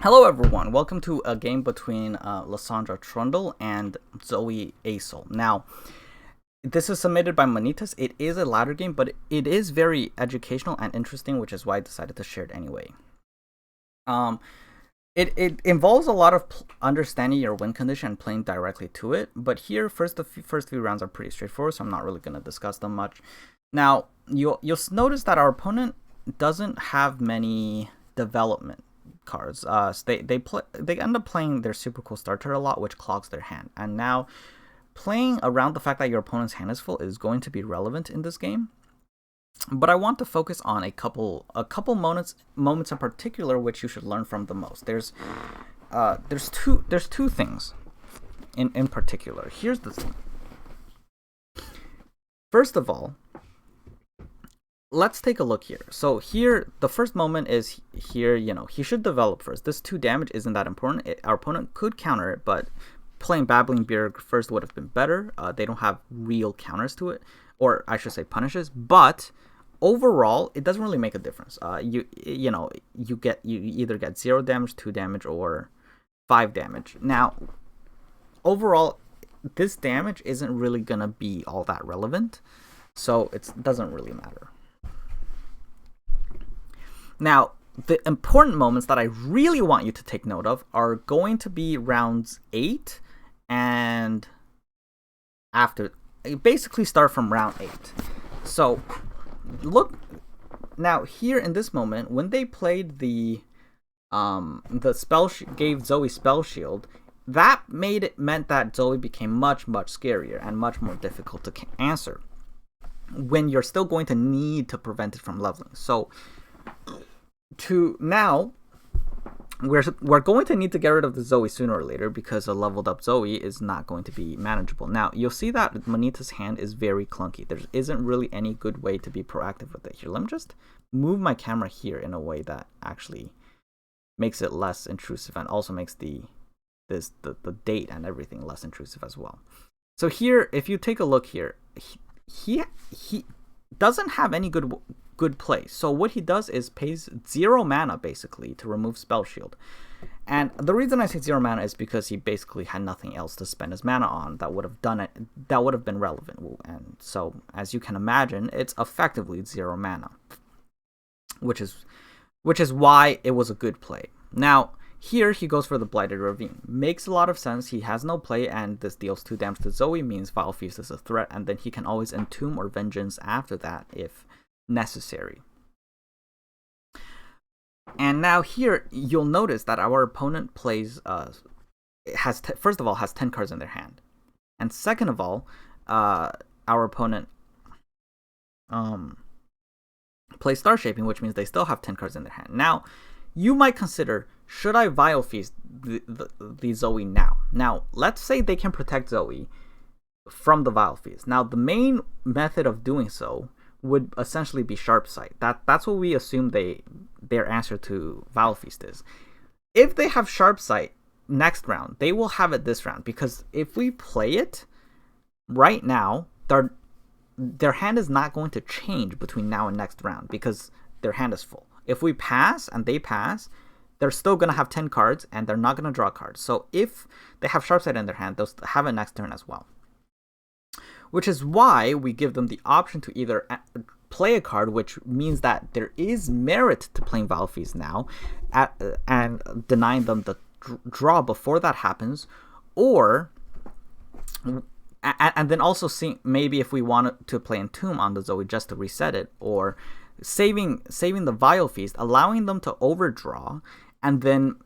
Hello everyone, welcome to a game between Lysandra Trundle and Zoe Asel. Now, this is submitted by Manittas. It is a ladder game, but it is very educational and interesting, which is why I decided to share it anyway. Um, it involves a lot of understanding your win condition and playing directly to it, but here, the first few rounds are pretty straightforward, so I'm not really going to discuss them much. Now, you'll notice that our opponent doesn't have many development cards. They end up playing their super cool starter a lot, which clogs their hand. And now, playing around the fact that your opponent's hand is full is going to be relevant in this game. But I want to focus on a couple moments in particular which you should learn from the most. There's two things in particular. Here's the thing. First of all, let's take a look here. So here, the first moment is here, he should develop first. This 2 damage isn't that important. Our opponent could counter it, but playing Babbling Beard first would have been better. They don't have real counters to it, or I should say punishes, but overall, it doesn't really make a difference. You either get 0 damage, 2 damage, or 5 damage. Now, overall, this damage isn't really going to be all that relevant, so it doesn't really matter. Now, the important moments that I really want you to take note of are going to be rounds 8 and after. Basically start from round 8. So, look, now here in this moment, when they played the spell, gave Zoe Spell Shield, that meant that Zoe became much scarier and much more difficult to answer when you're still going to need to prevent it from leveling. So, now we're going to need to get rid of the Zoe sooner or later because a leveled up Zoe is not going to be manageable. Now, you'll see that Manittas' hand is very clunky. There isn't really any good way to be proactive with it. Here, let me just move my camera here in a way that actually makes it less intrusive and also makes the date and everything less intrusive as well. So here, if you take a look here, he doesn't have any good play. So what he does is pays 0 mana basically to remove Spell Shield. And the reason I say 0 mana is because he basically had nothing else to spend his mana on that would have done it, that would have been relevant. And so, as you can imagine, it's effectively 0 mana, which is why it was a good play. Now, here he goes for the Blighted Ravine. Makes a lot of sense. He has no play, and this deals 2 damage to Zoe, means Vile Feast is a threat, and then he can always Entomb or Vengeance after that if necessary. And now here, you'll notice that our opponent plays, first of all, has 10 cards in their hand. And second of all, our opponent plays Star Shaping, which means they still have 10 cards in their hand. Now, you might consider, should I Vile Feast the Zoe now? Now, let's say they can protect Zoe from the Vile Feast. Now, the main method of doing so would essentially be Sharp Sight. That's what we assume their answer to Vile Feast is. If they have Sharp Sight next round, they will have it this round, because if we play it right now, their hand is not going to change between now and next round because their hand is full. If we pass and they pass, they're still going to have 10 cards and they're not going to draw cards. So if they have Sharp Sight in their hand, they'll have it next turn as well. Which is why we give them the option to either play a card, which means that there is merit to playing Vile Feast now, and denying them the draw before that happens, or and then also see maybe if we want to play Entomb on the Zoe just to reset it, or saving the Vile Feast, allowing them to overdraw, and then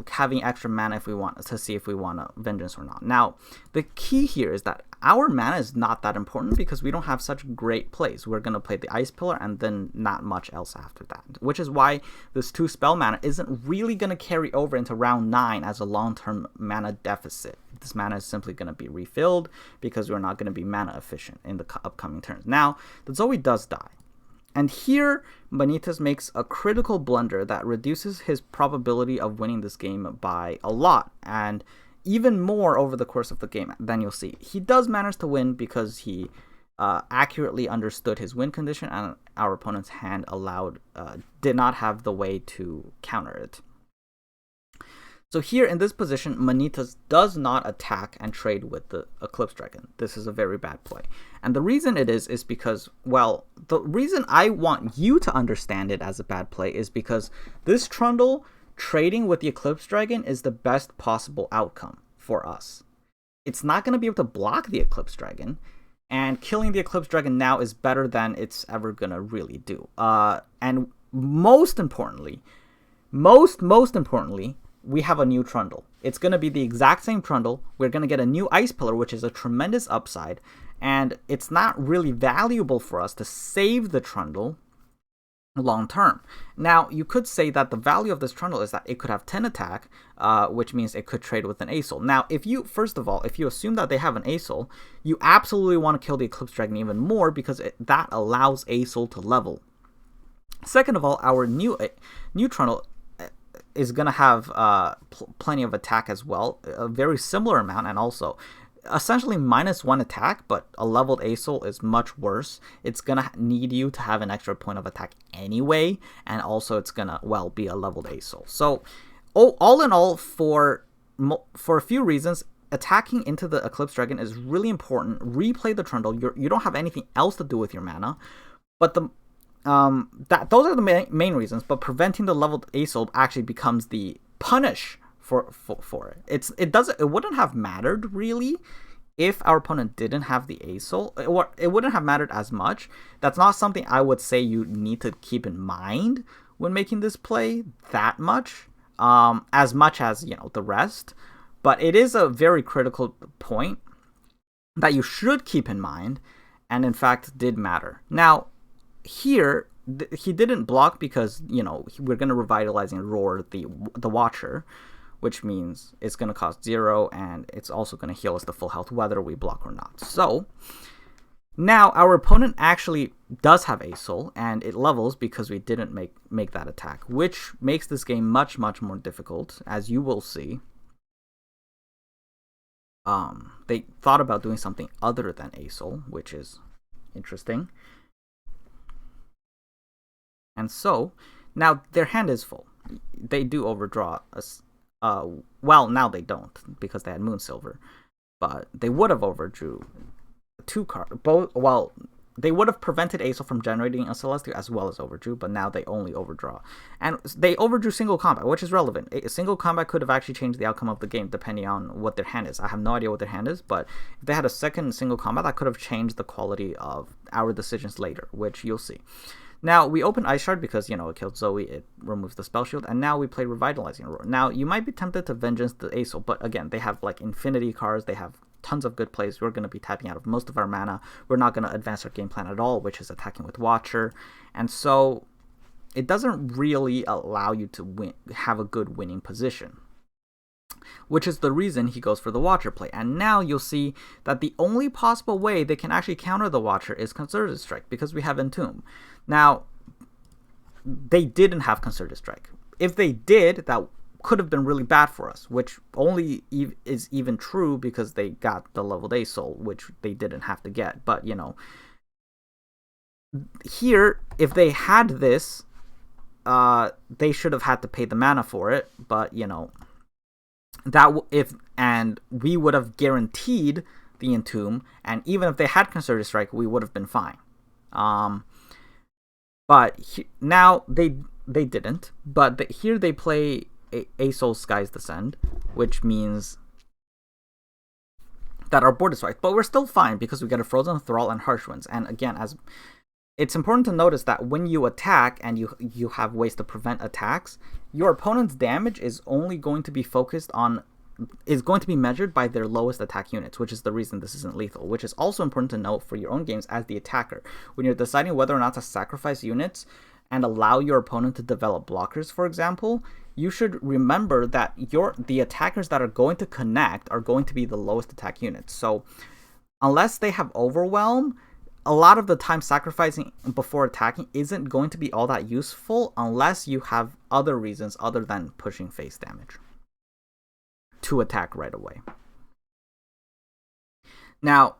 having extra mana if we want to see if we want a Vengeance or not. Now, the key here is that our mana is not that important because we don't have such great plays. We're going to play the Ice Pillar and then not much else after that, which is why this 2 spell mana isn't really going to carry over into round 9 as a long-term mana deficit. This mana is simply going to be refilled because we're not going to be mana efficient in the upcoming turns. Now, the Zoe does die. And here, Manittas makes a critical blunder that reduces his probability of winning this game by a lot, and even more over the course of the game than you'll see. He does manage to win because he accurately understood his win condition, and our opponent's hand did not have the way to counter it. So here in this position, Manittas does not attack and trade with the Eclipse Dragon. This is a very bad play. And the reason it is because, well, the reason I want you to understand it as a bad play is because this Trundle trading with the Eclipse Dragon is the best possible outcome for us. It's not going to be able to block the Eclipse Dragon, and killing the Eclipse Dragon now is better than it's ever going to really do. And most importantly, we have a new Trundle. It's going to be the exact same Trundle. We're going to get a new Ice Pillar, which is a tremendous upside. And it's not really valuable for us to save the Trundle long term. Now, you could say that the value of this Trundle is that it could have 10 attack, which means it could trade with an Acel. Now, first of all, if you assume that they have an Acel, you absolutely want to kill the Eclipse Dragon even more because that allows Acel to level. Second of all, our new Trundle is going to have plenty of attack as well, a very similar amount, and also essentially -1 attack, but a leveled Acel is much worse. It's going to need you to have an extra point of attack anyway, and also it's going to, well, be a leveled Acel. So all in all, for a few reasons, attacking into the Eclipse Dragon is really important. Replay the Trundle. You don't have anything else to do with your mana, but those are the main reasons. But preventing the leveled Acel actually becomes the punish for it. It wouldn't have mattered really if our opponent didn't have the Acel, or it wouldn't have mattered as much. That's not something I would say you need to keep in mind when making this play that much, as much as the rest. But it is a very critical point that you should keep in mind, and in fact did matter. Now, here he didn't block because we're going to revitalize and roar the Watcher, which means it's going to cost 0, and it's also going to heal us to full health whether we block or not. So now our opponent actually does have Acel, and it levels because we didn't make that attack, which makes this game much more difficult, as you will see. They thought about doing something other than Acel, which is interesting. And so, now their hand is full. They do overdraw us. Well, now they don't, because they had Moonsilver. But they would have overdrew 2 cards. Well, they would have prevented Acel from generating a Celestial as well as overdrew, but now they only overdraw. And they overdrew single combat, which is relevant. A single combat could have actually changed the outcome of the game, depending on what their hand is. I have no idea what their hand is, but if they had a second single combat, that could have changed the quality of our decisions later, which you'll see. Now, we open Ice Shard because, it killed Zoe, it removes the spell shield, and now we play Revitalizing Roar. Now, you might be tempted to Vengeance the Acel, but again, they have, infinity cards, they have tons of good plays. We're going to be tapping out of most of our mana. We're not going to advance our game plan at all, which is attacking with Watcher, and so it doesn't really allow you to have a good winning position, which is the reason he goes for the Watcher play. And now you'll see that the only possible way they can actually counter the Watcher is Concerted Strike, because we have Entomb. Now, they didn't have Concerted Strike. If they did, that could have been really bad for us, which only is even true because they got the leveled Acel, which they didn't have to get. But, here, if they had this, they should have had to pay the mana for it, but, and we would have guaranteed the Entomb, and even if they had Concerted Strike, we would have been fine. But now they didn't. But here they play Acel Sky's Descend, which means that our board is right. But we're still fine because we get a Frozen Thrall and Harsh Winds. And again, it's important to notice that when you attack and you have ways to prevent attacks, your opponent's damage is only going to be measured by their lowest attack units, which is the reason this isn't lethal, which is also important to note for your own games as the attacker. When you're deciding whether or not to sacrifice units and allow your opponent to develop blockers, for example, you should remember that the attackers that are going to connect are going to be the lowest attack units. So unless they have Overwhelm, a lot of the time sacrificing before attacking isn't going to be all that useful unless you have other reasons other than pushing face damage to attack right away. Now,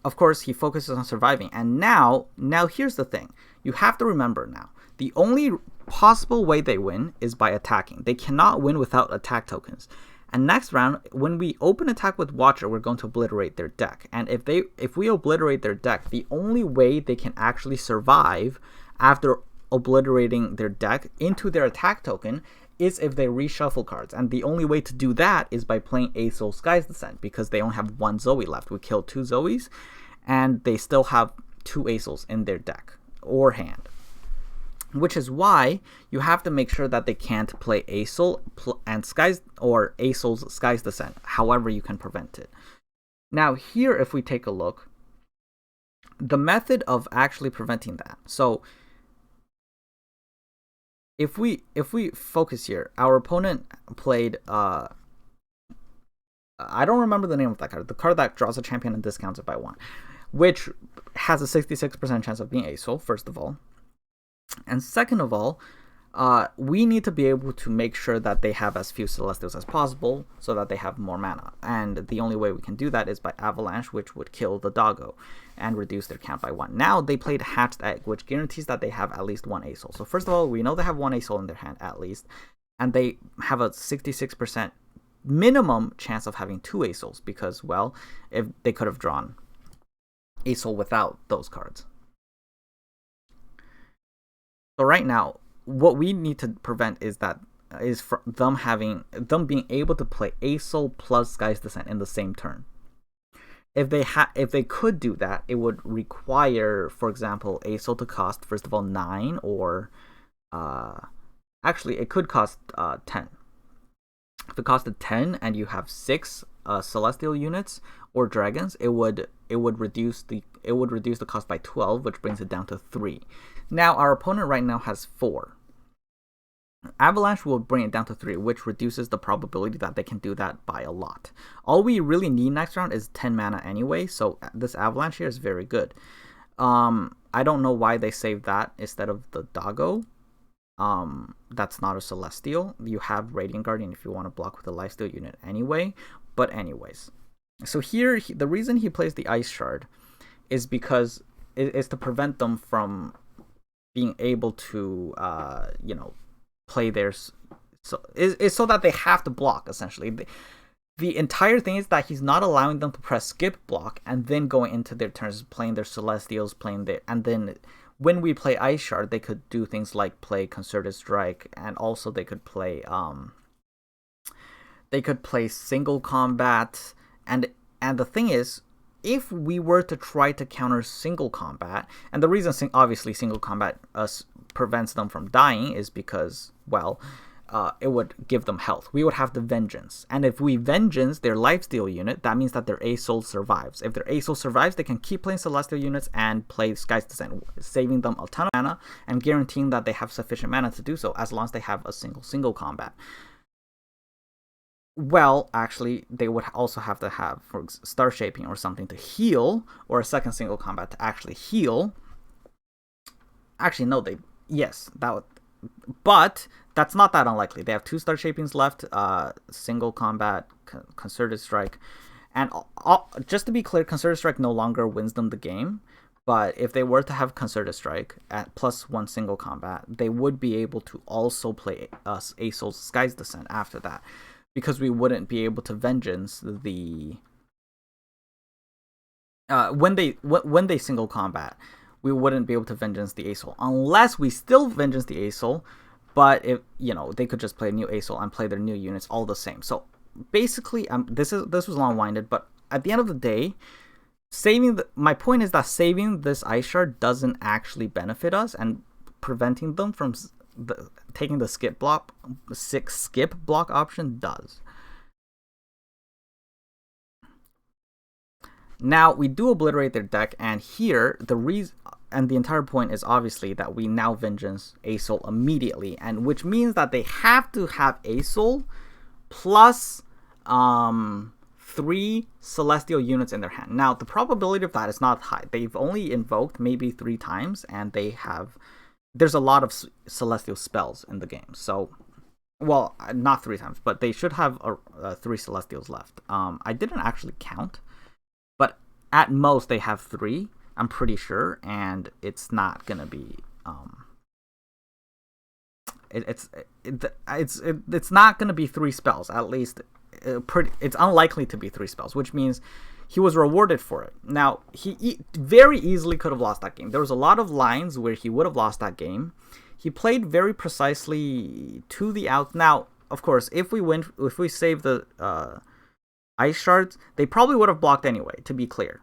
of course, he focuses on surviving. And now here's the thing. You have to remember now, the only possible way they win is by attacking. They cannot win without attack tokens. And next round, when we open attack with Watcher, we're going to obliterate their deck. And if we obliterate their deck, the only way they can actually survive after obliterating their deck into their attack token is if they reshuffle cards. And the only way to do that is by playing Aesol Sky's Descent, because they only have one Zoe left. We killed 2 Zoes, and they still have 2 Aesols in their deck or hand. Which is why you have to make sure that they can't play Aesol and Sky's or Aesol's Sky's Descent. However, you can prevent it. Now here, if we take a look, the method of actually preventing that. So if we focus here, our opponent played I don't remember the name of that card. The card that draws a champion and discounts it by 1, which has a 66% chance of being Aesol, first of all. And second of all, we need to be able to make sure that they have as few Celestials as possible so that they have more mana. And the only way we can do that is by Avalanche, which would kill the Doggo and reduce their count by 1. Now they played Hatched Egg, which guarantees that they have at least 1 Aesol. So first of all, we know they have 1 Aesol in their hand at least, and they have a 66% minimum chance of having 2 Aesols because, well, if they could have drawn Aesol without those cards. So right now, what we need to prevent is them being able to play Aesol plus Sky's Descent in the same turn. If they could do that, it would require, for example, Aesol to cost first of all 9, or actually it could cost 10. If it costed 10 and you have 6 Celestial units or dragons, it would reduce the cost by 12, which brings it down to 3. Now our opponent right now has 4. Avalanche will bring it down to 3, which reduces the probability that they can do that by a lot. All we really need next round is 10 mana anyway, so this Avalanche here is very good. I don't know why they saved that instead of the Doggo. That's not a Celestial. You have Radiant Guardian if you want to block with a Lifesteal unit anyway. But anyways, so here the reason he plays the Ice Shard is because is to prevent them from being able to play theirs. So is so that they have to block essentially. The entire thing is that he's not allowing them to press skip block and then going into their turns playing their Celestials, and then when we play Ice Shard, they could do things like play Concerted Strike, and also they could play single combat, and the thing is, if we were to try to counter single combat, and the reason obviously single combat prevents them from dying is because, well, it would give them health. We would have the Vengeance, and if we Vengeance their Lifesteal unit, that means that their Aesol survives. If their Aesol survives, they can keep playing Celestial units and play Sky's Descent, saving them a ton of mana and guaranteeing that they have sufficient mana to do so as long as they have a single combat. Well, actually, they would also have to have, for Star Shaping or something to heal, or a second single combat to actually heal. Actually, no, but that's not that unlikely. They have 2 Star Shapings left, single combat, Concerted Strike, and just to be clear, Concerted Strike no longer wins them the game. But if they were to have Concerted Strike at +1 single combat, they would be able to also play Aesol's Sky's Descent after that, because we wouldn't be able to Vengeance the when they single combat, we wouldn't be able to Vengeance the Aesol unless we still Vengeance the Aesol, but if they could just play a new Aesol and play their new units all the same. So basically, this was long-winded, but at the end of the day, my point is that saving this Ice Shard doesn't actually benefit us, and preventing them from taking the skip block option does. Now we do obliterate their deck, and here the entire point is obviously that we now Vengeance Aesol immediately, and which means that they have to have Aesol plus 3 Celestial units in their hand. Now the probability of that is not high. They've only invoked maybe 3 times, and there's a lot of Celestial spells in the game. So, well, not 3 times, but they should have 3 Celestials left. I didn't actually count, but at most they have 3, I'm pretty sure, and it's not gonna be It's not going to be 3 spells, at least. It's unlikely to be 3 spells, which means he was rewarded for it. Now, he very easily could have lost that game. There was a lot of lines where he would have lost that game. He played very precisely to the out. Now, of course, if we save the ice shards, they probably would have blocked anyway, to be clear.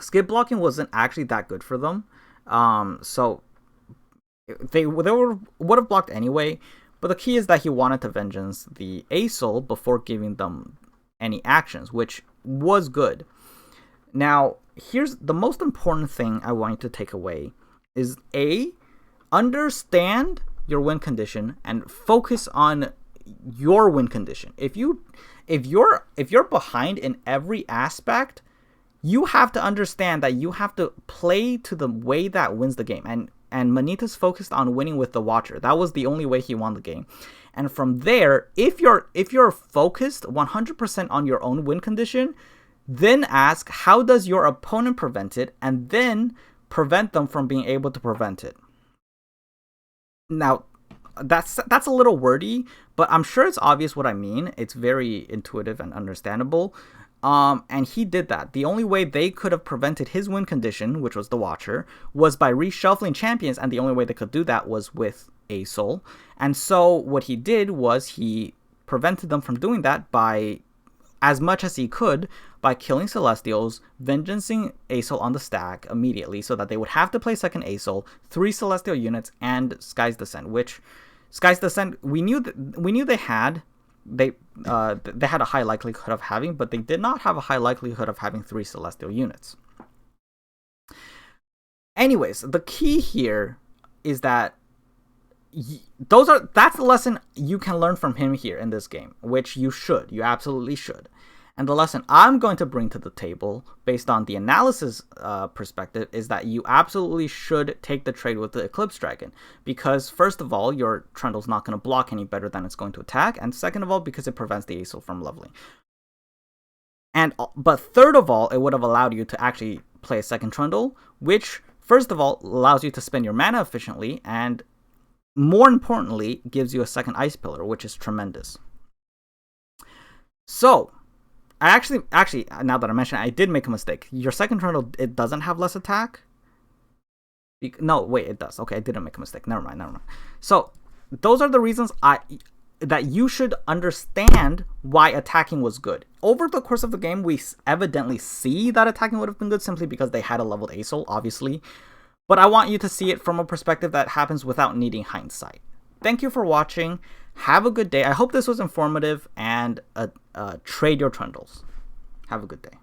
Skip blocking wasn't actually that good for them. So they would have blocked anyway. But the key is that he wanted to vengeance the Acel before giving them any actions, which was good. Now, here's the most important thing I want you to take away is understand your win condition and focus on your win condition. If you're behind in every aspect, you have to understand that you have to play to the way that wins the game. And Manittas focused on winning with the Watcher. That was the only way he won the game. And from there, if you're focused 100% on your own win condition, then ask, how does your opponent prevent it? And then prevent them from being able to prevent it. Now, that's a little wordy, but I'm sure it's obvious what I mean. It's very intuitive and understandable. And he did that. The only way they could have prevented his win condition, which was the Watcher, was by reshuffling champions, and the only way they could do that was with Acel. And so what he did was he prevented them from doing that by, as much as he could, by killing Celestials, vengeancing Acel on the stack immediately, so that they would have to play second Acel, 3 Celestial units, and Sky's Descent. Which Sky's Descent we knew they had. They had a high likelihood of having, but they did not have a high likelihood of having 3 Celestial units. Anyways, the key here is that that's the lesson you can learn from him here in this game, which you absolutely should. And the lesson I'm going to bring to the table, based on the analysis perspective, is that you absolutely should take the trade with the Eclipse Dragon. Because, first of all, your Trundle's not going to block any better than it's going to attack. And second of all, because it prevents the Acel from leveling. But third of all, it would have allowed you to actually play a second Trundle, which, first of all, allows you to spend your mana efficiently, and more importantly, gives you a second Ice Pillar, which is tremendous. So, I actually, now that I mention it, I did make a mistake. Your second Trundle, it doesn't have less attack? No, wait, it does. Okay, I didn't make a mistake. Never mind. So, those are the reasons that you should understand why attacking was good. Over the course of the game, we evidently see that attacking would have been good simply because they had a leveled Acel, obviously. But I want you to see it from a perspective that happens without needing hindsight. Thank you for watching. Have a good day. I hope this was informative, and trade your Trundles. Have a good day.